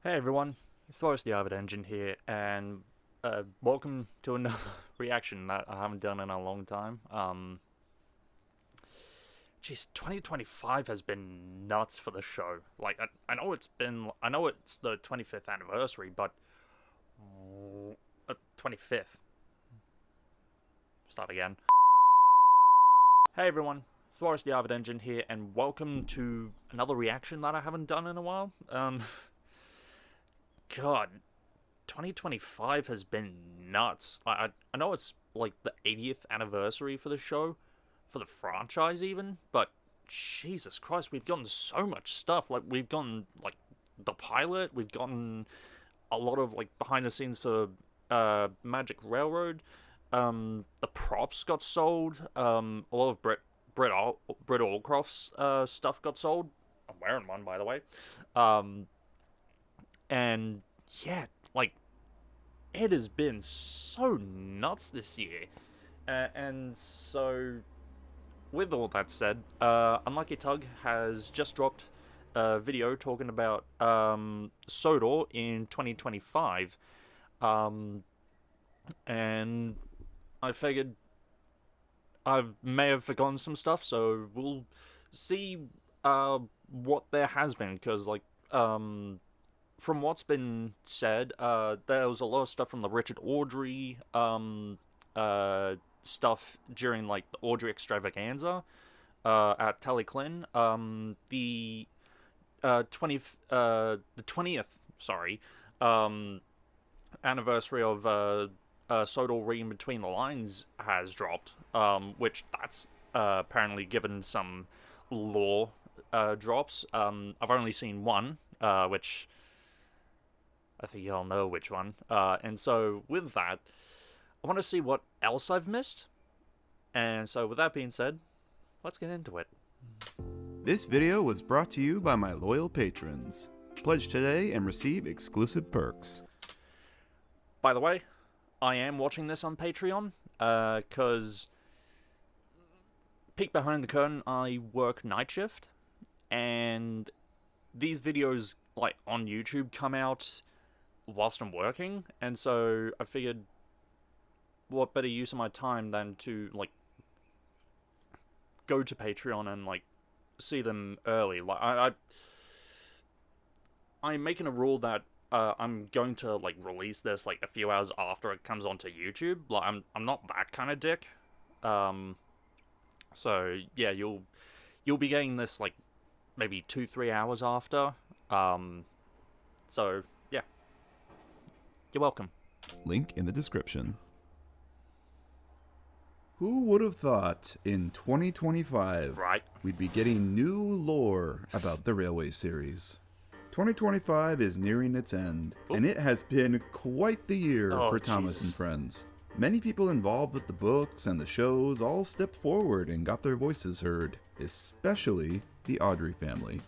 Hey everyone, Forrest the Arvid Engine here, and welcome to another reaction that I haven't done in a long time. Geez, 2025 has been nuts for the show. Like, I know it's the 25th anniversary, but 25th. Start again. Hey everyone, Forrest the Arvid Engine here, and welcome to another reaction that I haven't done in a while. God, 2025 has been nuts. I know it's like the 80th anniversary for the show, for the franchise even, but Jesus Christ, we've gotten so much stuff. Like we've gotten like the pilot, we've gotten a lot of like behind the scenes for Magic Railroad. The props got sold. A lot of Brett Allcroft's stuff got sold. I'm wearing one, by the way. Um, and yeah, like it has been so nuts this year. And so, with all that said, Unlucky Tug has just dropped a video talking about Sodor in 2025. Um, and I figured I may have forgotten some stuff, so we'll see what there has been, because, from what's been said, there was a lot of stuff from the Richard Audrey stuff during like the Audrey extravaganza at Tallyclin. The 20th, sorry, um, anniversary of Sodor reading between the lines has dropped, which that's apparently given some lore drops. I've only seen one, which I think you all know which one. And so with that, I want to see what else I've missed. And so with that being said, let's get into it. This video was brought to you by my loyal patrons. Pledge today and receive exclusive perks. By the way, I am watching this on Patreon, because peek behind the curtain, I work night shift, and these videos like on YouTube come out whilst I'm working, and so I figured what better use of my time than to like go to Patreon and like see them early. Like I'm making a rule that I'm going to like release this like a few hours after it comes onto YouTube. Like I'm not that kind of dick. Um, so yeah, you'll be getting this like maybe 2-3 hours after. So yeah, you're welcome. Link in the description. Who would have thought in 2025 Right. we'd be getting new lore about the Railway series? 2025 is nearing its end, and it has been quite the year for Thomas and Friends. Many people involved with the books and the shows all stepped forward and got their voices heard, especially the Audrey family.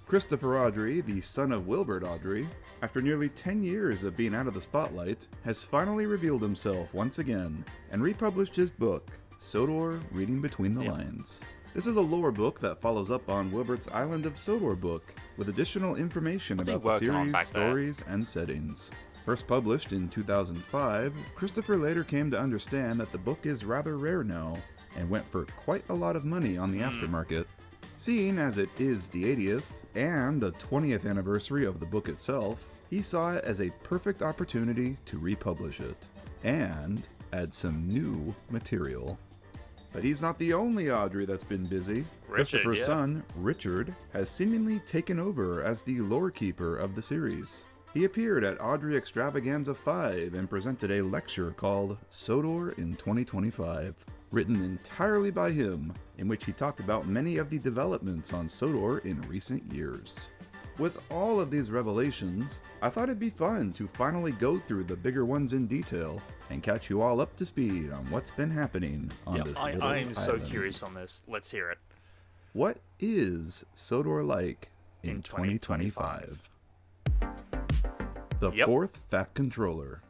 Christopher Audrey, the son of Wilbert Audrey, after nearly 10 years of being out of the spotlight, has finally revealed himself once again and republished his book, Sodor Reading Between the Lines. This is a lore book that follows up on Wilbert's Island of Sodor book, with additional information about the series, stories, and settings. First published in 2005, Christopher later came to understand that the book is rather rare now, and went for quite a lot of money on the aftermarket. Seeing as it is the 80th, and the 20th anniversary of the book itself, he saw it as a perfect opportunity to republish it, and add some new material. But he's not the only Audrey that's been busy. Christopher's son, Richard, has seemingly taken over as the lore keeper of the series. He appeared at Audrey Extravaganza 5 and presented a lecture called Sodor in 2025, written entirely by him, in which he talked about many of the developments on Sodor in recent years. With all of these revelations, I thought it'd be fun to finally go through the bigger ones in detail and catch you all up to speed on what's been happening on this little I'm so island. curious on this. Let's hear it. What is Sodor like in 2025? The fourth Fat Controller.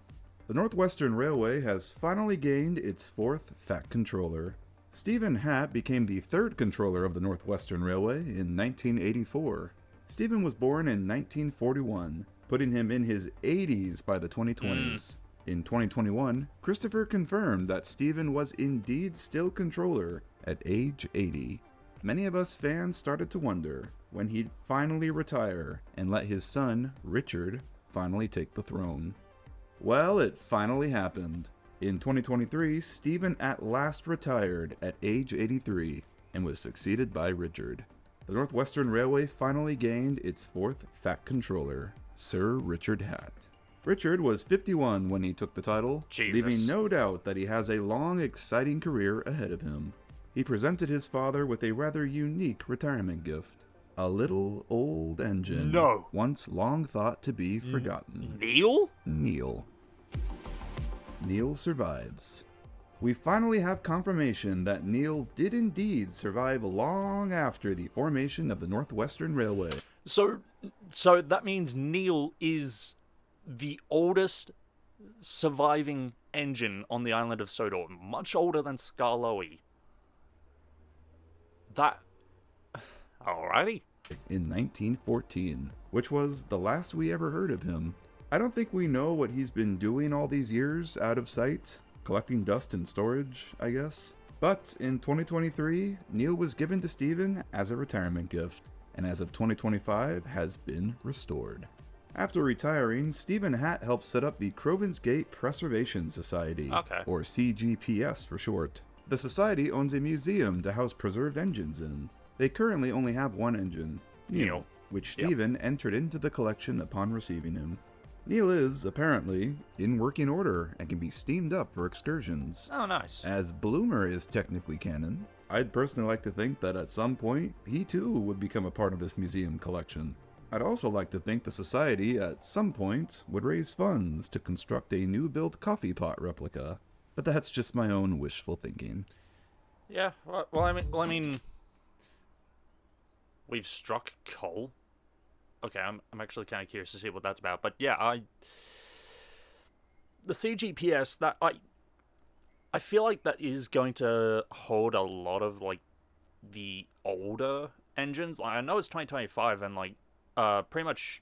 The Northwestern Railway has finally gained its fourth Fat Controller. Stephen Hatt became the third controller of the Northwestern Railway in 1984. Stephen was born in 1941 putting him in his 80s by the 2020s. In 2021, Christopher confirmed that Stephen was indeed still controller at age 80. Many of us fans started to wonder when he'd finally retire and let his son, Richard, finally take the throne. Well, it finally happened. In 2023, Stephen at last retired at age 83 and was succeeded by Richard. The Northwestern Railway finally gained its fourth Fat Controller, Sir Richard Hatt. Richard was 51 when he took the title, leaving no doubt that he has a long, exciting career ahead of him. He presented his father with a rather unique retirement gift. A little old engine. No. Once long thought to be forgotten. Neil? Neil. Neil survives. We finally have confirmation that Neil did indeed survive long after the formation of the Northwestern Railway. So that means Neil is the oldest surviving engine on the island of Sodor. Much older than Skarloey. Alrighty. In 1914, which was the last we ever heard of him. I don't think we know what he's been doing all these years out of sight, collecting dust in storage, I guess. But in 2023, Neil was given to Stephen as a retirement gift, and as of 2025 has been restored. After retiring, Stephen Hatt helped set up the Crovan's Gate Preservation Society, or CGPS for short. The society owns a museum to house preserved engines in. They currently only have one engine, Neil, which Stephen entered into the collection upon receiving him. Neil is, apparently, in working order and can be steamed up for excursions. Oh, nice. As Bloomer is technically canon, I'd personally like to think that at some point, he too would become a part of this museum collection. I'd also like to think the society, at some point, would raise funds to construct a new-built coffee pot replica. But that's just my own wishful thinking. Yeah, well, I mean, we've struck coal. Okay, I'm actually kind of curious to see what that's about. But yeah, the CGPS, that I feel like that is going to hold a lot of like the older engines. I know it's 2025, and like pretty much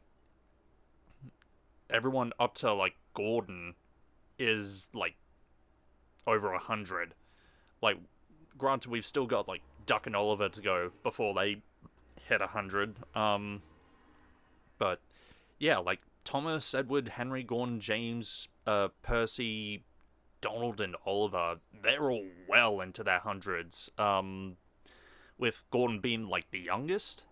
everyone up to like Gordon is like over 100. Like, granted, we've still got like Duck and Oliver to go before they hit 100. But yeah, like Thomas, Edward, Henry, Gordon, James, Percy, Donald, and Oliver, they're all well into their hundreds. With Gordon being like the youngest.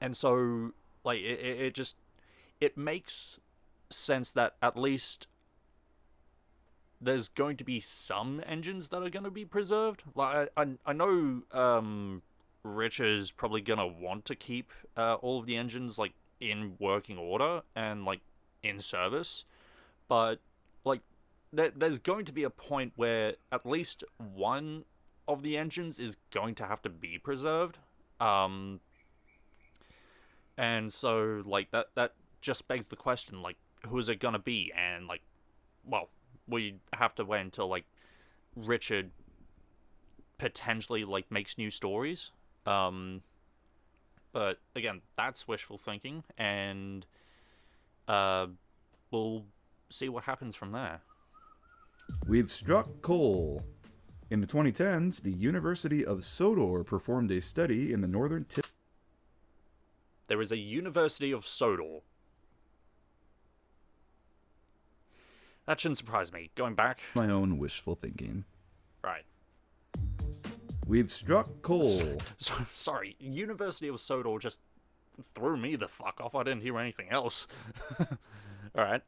And so like it makes sense that at least there's going to be some engines that are going to be preserved. Like I know Rich is probably going to want to keep all of the engines like in working order and like in service, but like there's going to be a point where at least one of the engines is going to have to be preserved, and so like that just begs the question, like, who is it gonna be? And like, well, we have to wait until like Richard potentially like makes new stories. But again, that's wishful thinking, and we'll see what happens from there. We've struck coal. In the 2010s, the University of Sodor performed a study in the northern tip. There is a University of Sodor. That shouldn't surprise me. Going back. My own wishful thinking. Right. We've struck coal. Sorry, University of Sodor just threw me the fuck off. I didn't hear anything else. Alright.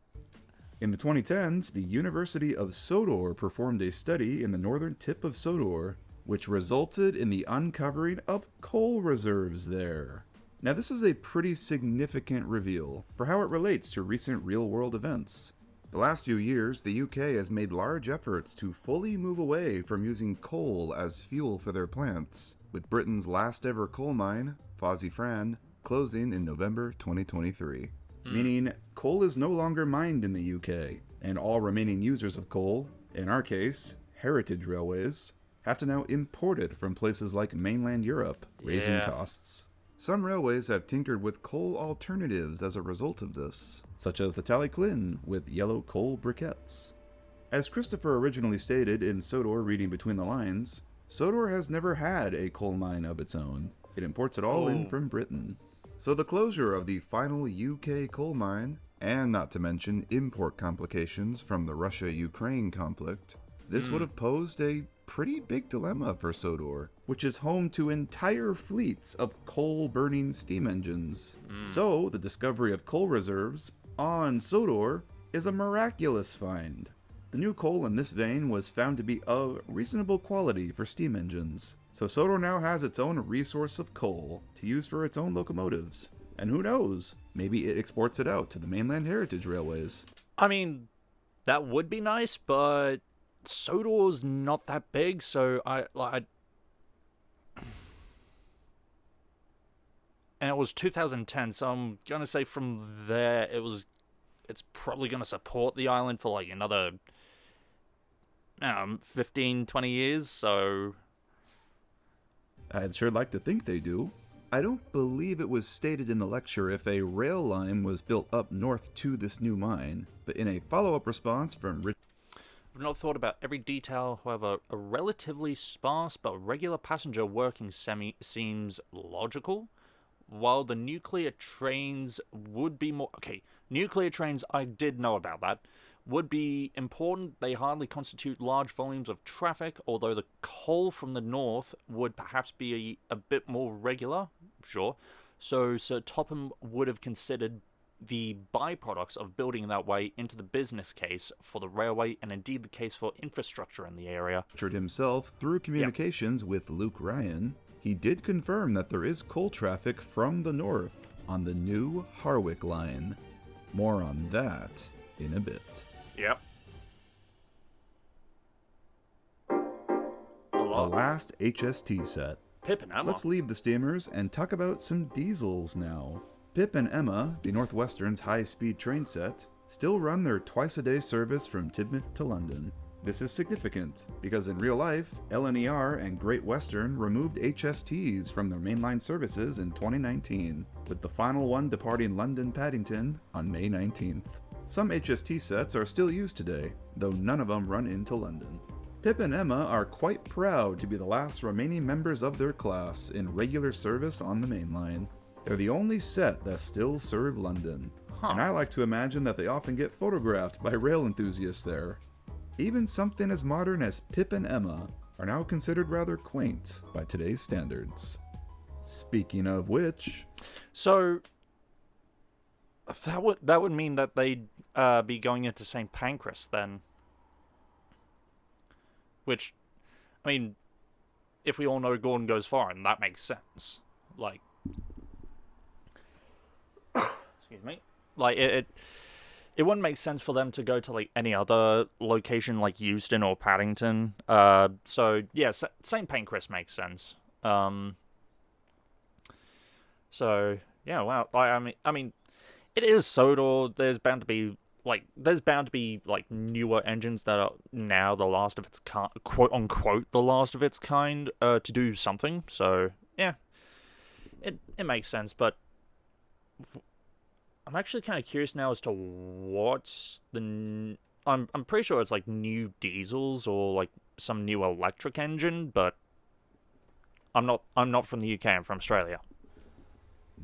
In the 2010s, the University of Sodor performed a study in the northern tip of Sodor, which resulted in the uncovering of coal reserves there. Now this is a pretty significant reveal for how it relates to recent real-world events. The last few years, the UK has made large efforts to fully move away from using coal as fuel for their plants, with Britain's last ever coal mine, Fawsey Fran, closing in November 2023. Meaning, coal is no longer mined in the UK, and all remaining users of coal, in our case, heritage railways, have to now import it from places like mainland Europe, raising costs. Some railways have tinkered with coal alternatives as a result of this, such as the Tallyclin with yellow coal briquettes. As Christopher originally stated in Sodor reading between the lines, Sodor has never had a coal mine of its own. It imports it all in from Britain. So the closure of the final UK coal mine, and not to mention import complications from the Russia-Ukraine conflict, this would have posed a pretty big dilemma for Sodor, which is home to entire fleets of coal-burning steam engines. So the discovery of coal reserves on Sodor is a miraculous find. The new coal in this vein was found to be of reasonable quality for steam engines, so Sodor now has its own resource of coal to use for its own locomotives. And who knows, maybe it exports it out to the mainland heritage railways. I mean, that would be nice, but Sodor's not that big, so and it was 2010, so I'm gonna say from there it's probably gonna support the island for like another 15, 20 years, so I'd sure like to think they do. I don't believe it was stated in the lecture if a rail line was built up north to this new mine, but in a follow-up response from I've not thought about every detail. However, a relatively sparse but regular passenger working seems logical, while the nuclear trains would be more... Okay, nuclear trains, I did know about that, would be important. They hardly constitute large volumes of traffic, although the coal from the north would perhaps be a bit more regular, sure. So Sir Topham would have considered the byproducts of building that way into the business case for the railway, and indeed the case for infrastructure in the area. Richard himself, through communications with Luke Ryan, he did confirm that there is coal traffic from the north on the new Harwick line. More on that in a bit. Yep. The last HST set. Pip and Emma. Let's leave the steamers and talk about some diesels now. Pip and Emma, the Northwestern's high-speed train set, still run their twice-a-day service from Tidmouth to London. This is significant, because in real life, LNER and Great Western removed HSTs from their mainline services in 2019, with the final one departing London Paddington on May 19th. Some HST sets are still used today, though none of them run into London. Pip and Emma are quite proud to be the last remaining members of their class in regular service on the main line. They're the only set that still serve London, and I like to imagine that they often get photographed by rail enthusiasts there. Even something as modern as Pip and Emma are now considered rather quaint by today's standards. Speaking of which... So, that would mean that they'd be going into St. Pancras then. Which, I mean, if we all know Gordon goes foreign, that makes sense. Like, excuse me. Like, it wouldn't make sense for them to go to, like, any other location like Euston or Paddington. So, yeah, St. Pancras makes sense. So, yeah, wow. Like, I mean, it is Sodor. There's bound to be newer engines that are now the last of its kind, quote unquote, the last of its kind, to do something. So yeah, it makes sense. But I'm actually kind of curious now as to what's the. I'm pretty sure it's like new diesels or like some new electric engine, but I'm not from the UK. I'm from Australia.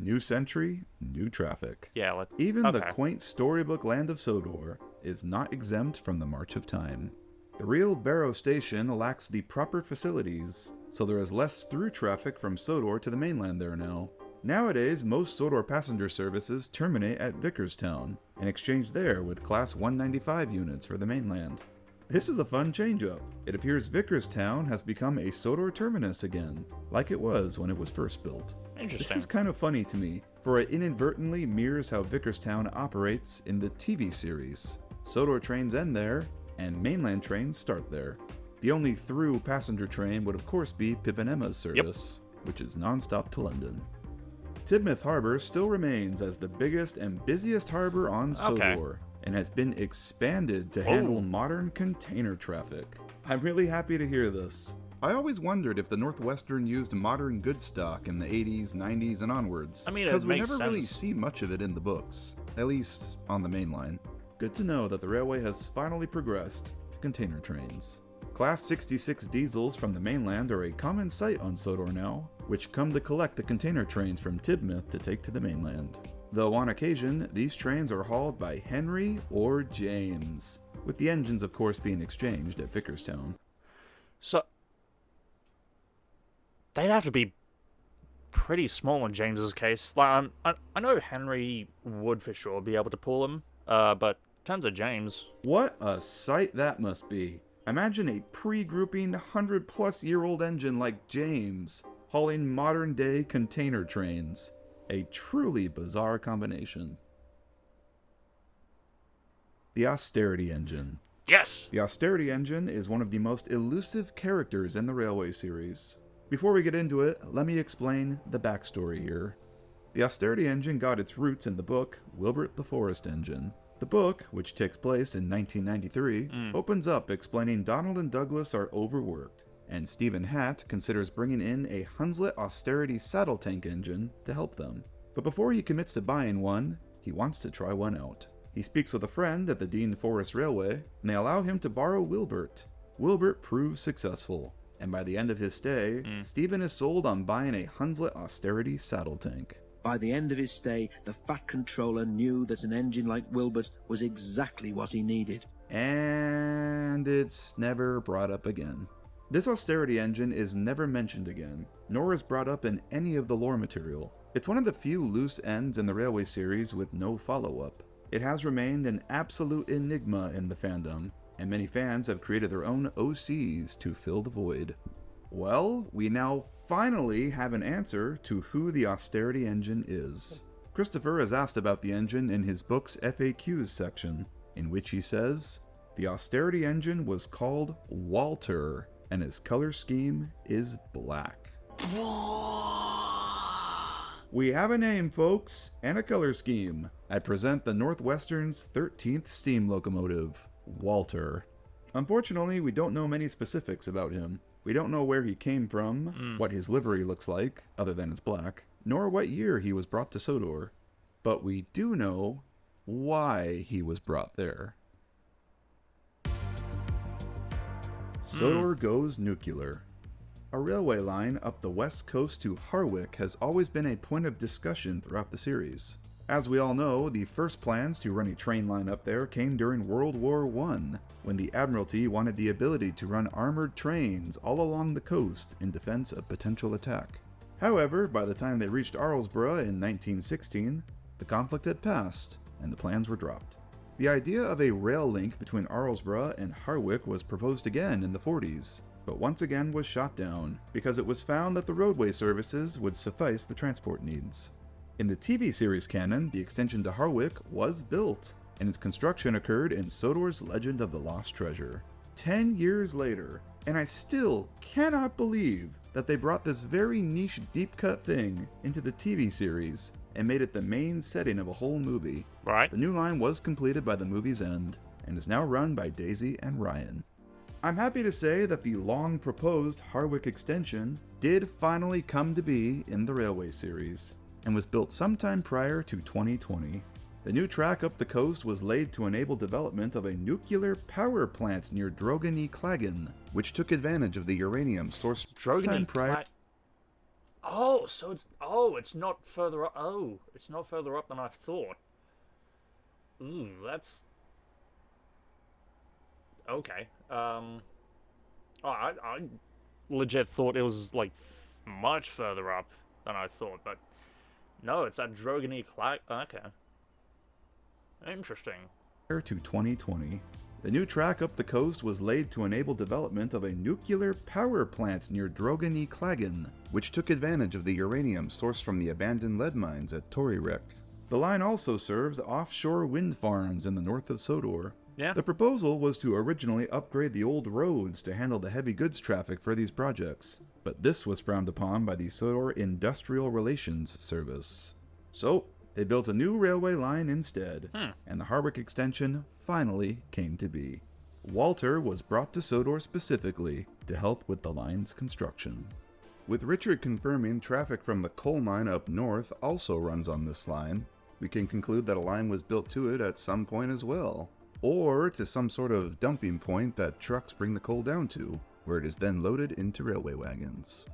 New century, new traffic. Yeah, Even the quaint storybook land of Sodor is not exempt from the march of time. The real Barrow station lacks the proper facilities, so there is less through traffic from Sodor to the mainland there now. Nowadays, most Sodor passenger services terminate at Vickerstown and exchange there with Class 195 units for the mainland. This is a fun change-up. It appears Vickerstown has become a Sodor terminus again, like it was when it was first built. Interesting. This is kind of funny to me, for it inadvertently mirrors how Vickerstown operates in the TV series. Sodor trains end there, and mainland trains start there. The only through passenger train would of course be Pip and Emma's service, which is non-stop to London. Tidmouth Harbour still remains as the biggest and busiest harbour on Sodor, and has been expanded to handle modern container traffic. I'm really happy to hear this. I always wondered if the Northwestern used modern goods stock in the 80s, 90s, and onwards. I mean, it because we makes never really sense. see much of it in the books, at least on the main line. Good to know that the railway has finally progressed to container trains. Class 66 diesels from the mainland are a common sight on Sodor now, which come to collect the container trains from Tidmouth to take to the mainland. Though on occasion, these trains are hauled by Henry or James, with the engines of course being exchanged at Vickerstown. So, they'd have to be pretty small in James's case. Like, I know Henry would for sure be able to pull them, but in terms of James... What a sight that must be. Imagine a pre-grouping 100-plus-year-old engine like James hauling modern-day container trains. A truly bizarre combination. The austerity engine. Yes! The austerity engine is one of the most elusive characters in the Railway series. Before we get into it, let me explain the backstory here. The austerity engine got its roots in the book Wilbert the Forest Engine. The book, which takes place in 1993, opens up explaining Donald and Douglas are overworked, and Stephen Hatt considers bringing in a Hunslet austerity saddle tank engine to help them. But before he commits to buying one, he wants to try one out. He speaks with a friend at the Dean Forest Railway, and they allow him to borrow Wilbert. Wilbert proves successful, and by the end of his stay, Stephen is sold on buying a Hunslet austerity saddle tank. By the end of his stay, the Fat Controller knew that an engine like Wilbert was exactly what he needed. And it's never brought up again. This austerity engine is never mentioned again, nor is brought up in any of the lore material. It's one of the few loose ends in the Railway series with no follow-up. It has remained an absolute enigma in the fandom, and many fans have created their own OCs to fill the void. Well, we now finally have an answer to who the austerity engine is. Christopher has asked about the engine in his book's FAQs section, in which he says, the austerity engine was called Walter, and his color scheme is black. We have a name, folks, and a color scheme. I present the Northwestern's 13th steam locomotive, Walter. Unfortunately, we don't know many specifics about him. We don't know where he came from, what his livery looks like, other than it's black, nor what year he was brought to Sodor. But we do know why he was brought there. Sodor goes nuclear. A railway line up the west coast to Harwick has always been a point of discussion throughout the series. As we all know, the first plans to run a train line up there came during World War I, when the Admiralty wanted the ability to run armored trains all along the coast in defense of potential attack. However, by the time they reached Arlesborough in 1916, the conflict had passed, and the plans were dropped. The idea of a rail link between Arlesborough and Harwick was proposed again in the 40s, but once again was shot down, because it was found that the roadway services would suffice the transport needs. In the TV series canon, the extension to Harwick was built, and its construction occurred in Sodor's Legend of the Lost Treasure. 10 years later, and I still cannot believe that they brought this very niche deep-cut thing into the TV series and made it the main setting of a whole movie. Right. The new line was completed by the movie's end, and is now run by Daisy and Ryan. I'm happy to say that the long-proposed Harwick extension did finally come to be in the Railway series, and was built sometime prior to 2020. The new track up the coast was laid to enable development of a nuclear power plant near Drogen y Clagan, which took advantage of the uranium sourced Drogen prior. Oh, so it's not further up. Oh, it's not further up than I thought. Ooh, that's okay. I legit thought it was like much further up than I thought, but no, it's at Drogen y Clagan. Okay. Interesting. Prior to 2020. The new track up the coast was laid to enable development of a nuclear power plant near Drogen y Clagan, which took advantage of the uranium sourced from the abandoned lead mines at Toryrek. The line also serves offshore wind farms in the north of Sodor. Yeah. The proposal was to originally upgrade the old roads to handle the heavy goods traffic for these projects, but this was frowned upon by the Sodor Industrial Relations Service. So, they built a new railway line instead, and the Harwick extension finally came to be. Walter was brought to Sodor specifically to help with the line's construction. With Richard confirming traffic from the coal mine up north also runs on this line, we can conclude that a line was built to it at some point as well, or to some sort of dumping point that trucks bring the coal down to, where it is then loaded into railway wagons.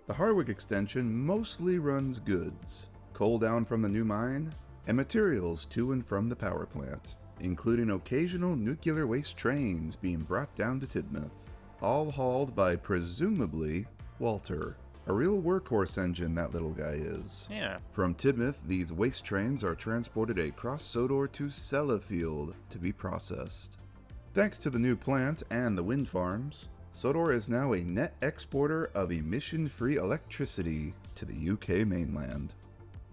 The Harwick extension mostly runs goods, coal down from the new mine, and materials to and from the power plant, including occasional nuclear waste trains being brought down to Tidmouth, all hauled by presumably Walter. A real workhorse engine that little guy is. Yeah. From Tidmouth, these waste trains are transported across Sodor to Sellafield to be processed. Thanks to the new plant and the wind farms, Sodor is now a net exporter of emission-free electricity to the UK mainland.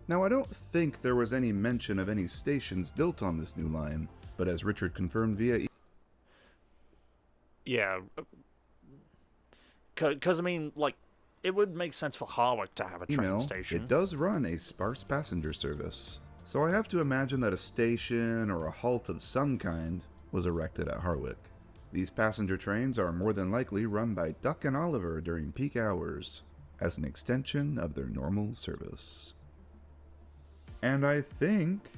Now, I don't think there was any mention of any stations built on this new line, but as Richard confirmed via Yeah. Because, I mean, like, it would make sense for Harwick to have a train station. it does run a sparse passenger service, so I have to imagine that a station or a halt of some kind was erected at Harwick. These passenger trains are more than likely run by Duck and Oliver during peak hours, as an extension of their normal service. And I think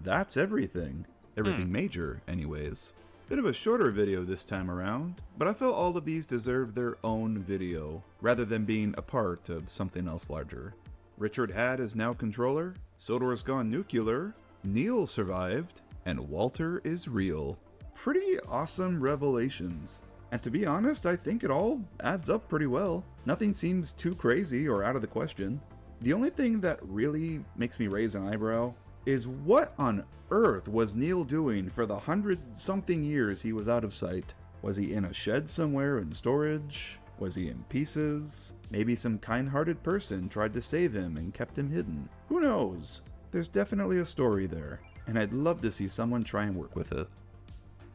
that's everything. Everything major, anyways. Bit of a shorter video this time around, but I felt all of these deserve their own video, rather than being a part of something else larger. Richard Hadd is now controller, Sodor's gone nuclear, Neil survived, and Walter is real. Pretty awesome revelations. And to be honest, I think it all adds up pretty well. Nothing seems too crazy or out of the question. The only thing that really makes me raise an eyebrow is what on earth was Neil doing for the 100-something years he was out of sight? Was he in a shed somewhere in storage? Was he in pieces? Maybe some kind-hearted person tried to save him and kept him hidden. Who knows? There's definitely a story there, and I'd love to see someone try and work with it.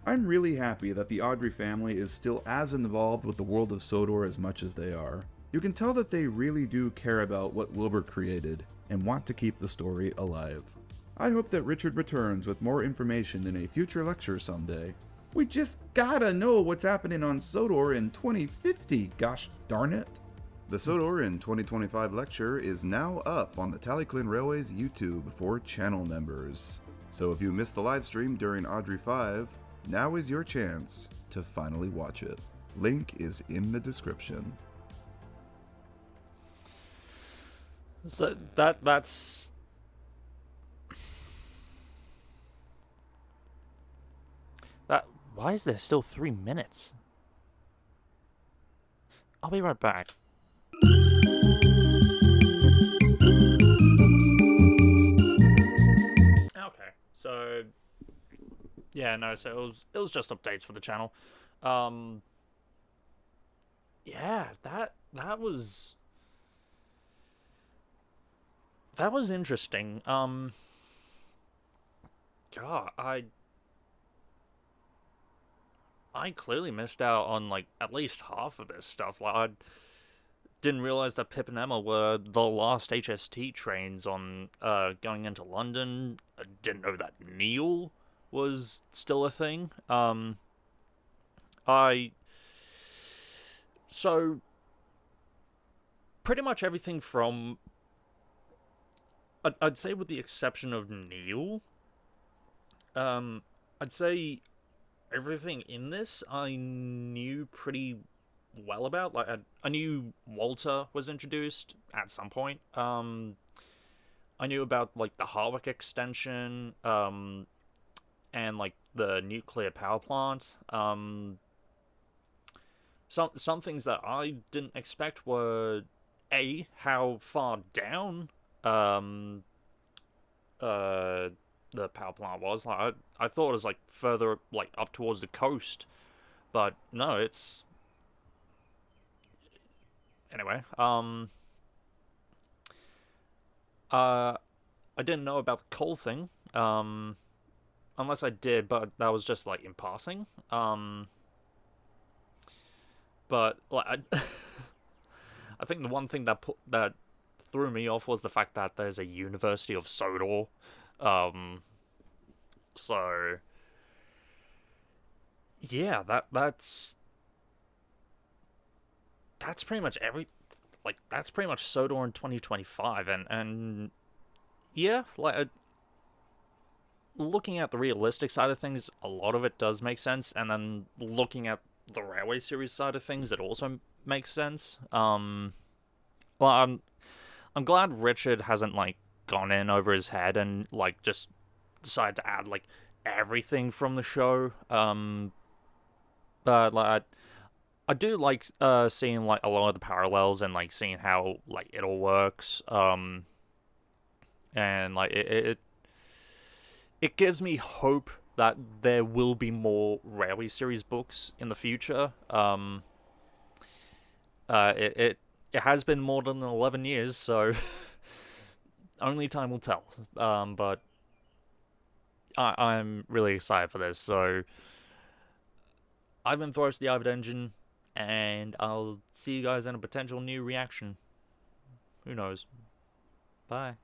I'm really happy that the Audrey family is still as involved with the world of Sodor as much as they are. You can tell that they really do care about what Wilbur created and want to keep the story alive. I hope that Richard returns with more information in a future lecture someday. We just gotta know what's happening on Sodor in 2050, gosh darn it. The Sodor in 2025 lecture is now up on the Tallyclin Railway's YouTube for channel members. So if you missed the live stream during Audrey 5, now is your chance to finally watch it. Link is in the description. So that's that. Why is there still 3 minutes? I'll be right back. Okay, so yeah, no, so it was just updates for the channel. Yeah, that was interesting. God, I clearly missed out on like at least half of this stuff. Like I didn't realize that Pip and Emma were the last HST trains on going into London. I didn't know that Neil was still a thing. So pretty much everything from I'd say with the exception of Neil, I'd say everything in this I knew pretty well about. Like I knew Walter was introduced at some point. I knew about like the Harwick extension, and like the nuclear power plant. Some things that I didn't expect were how far down the power plant was. Like I thought it was like further like up towards the coast, but no, it's anyway. I didn't know about the coal thing. Unless I did, but that was just like in passing. But like I think the one thing that threw me off was the fact that there's a University of Sodor. So yeah, that's pretty much that's pretty much Sodor in 2025, and yeah, looking at the realistic side of things, a lot of it does make sense, and then looking at the Railway series side of things, it also makes sense. Well, I'm glad Richard hasn't gone in over his head and just decided to add everything from the show. But I do like seeing a lot of the parallels and seeing how it all works. And it gives me hope that there will be more Railway series books in the future. It has been more than 11 years, so only time will tell. But I'm really excited for this. So I've been Forrest the Avid Engine, and I'll see you guys in a potential new reaction. Who knows? Bye.